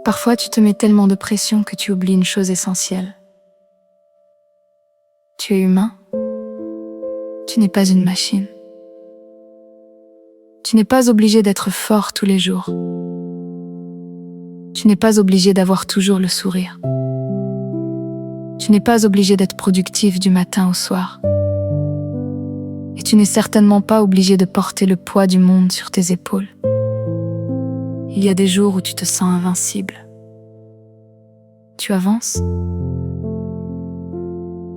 Parfois, tu te mets tellement de pression que tu oublies une chose essentielle. Tu es humain. Tu n'es pas une machine. Tu n'es pas obligé d'être fort tous les jours. Tu n'es pas obligé d'avoir toujours le sourire. Tu n'es pas obligé d'être productif du matin au soir. Et tu n'es certainement pas obligé de porter le poids du monde sur tes épaules. Il y a des jours où tu te sens invincible. Tu avances.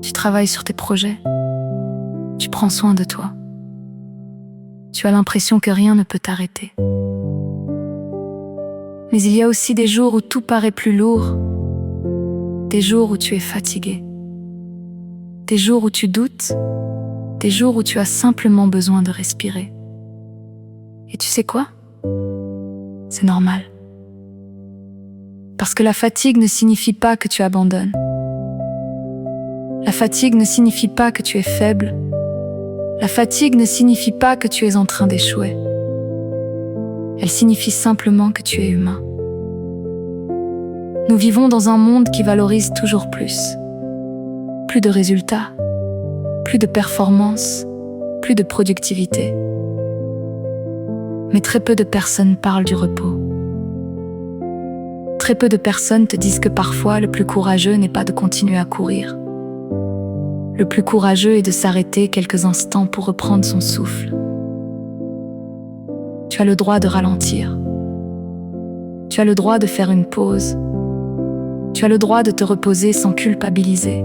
Tu travailles sur tes projets. Tu prends soin de toi. Tu as l'impression que rien ne peut t'arrêter. Mais il y a aussi des jours où tout paraît plus lourd. Des jours où tu es fatigué. Des jours où tu doutes. Des jours où tu as simplement besoin de respirer. Et tu sais quoi? C'est normal. Parce que la fatigue ne signifie pas que tu abandonnes. La fatigue ne signifie pas que tu es faible. La fatigue ne signifie pas que tu es en train d'échouer. Elle signifie simplement que tu es humain. Nous vivons dans un monde qui valorise toujours plus. Plus de résultats, plus de performances, plus de productivité. Mais très peu de personnes parlent du repos. Très peu de personnes te disent que parfois le plus courageux n'est pas de continuer à courir. Le plus courageux est de s'arrêter quelques instants pour reprendre son souffle. Tu as le droit de ralentir. Tu as le droit de faire une pause. Tu as le droit de te reposer sans culpabiliser.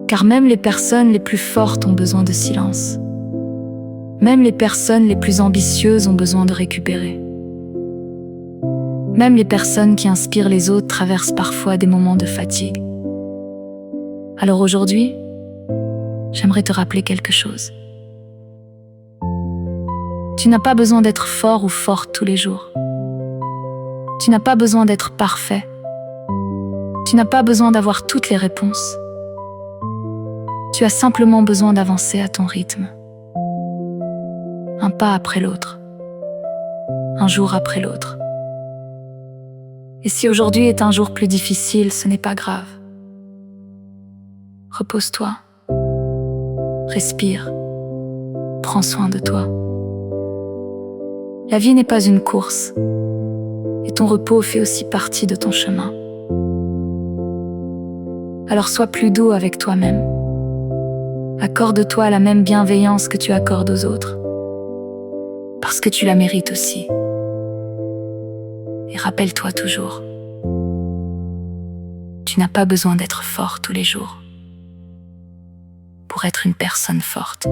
Car même les personnes les plus fortes ont besoin de silence. Même les personnes les plus ambitieuses ont besoin de récupérer. Même les personnes qui inspirent les autres traversent parfois des moments de fatigue. Alors aujourd'hui, j'aimerais te rappeler quelque chose. Tu n'as pas besoin d'être fort ou forte tous les jours. Tu n'as pas besoin d'être parfait. Tu n'as pas besoin d'avoir toutes les réponses. Tu as simplement besoin d'avancer à ton rythme. Un pas après l'autre. Un jour après l'autre. Et si aujourd'hui est un jour plus difficile, ce n'est pas grave. Repose-toi. Respire. Prends soin de toi. La vie n'est pas une course. Et ton repos fait aussi partie de ton chemin. Alors sois plus doux avec toi-même. Accorde-toi la même bienveillance que tu accordes aux autres. Parce que tu la mérites aussi. Et rappelle-toi toujours, tu n'as pas besoin d'être fort tous les jours pour être une personne forte.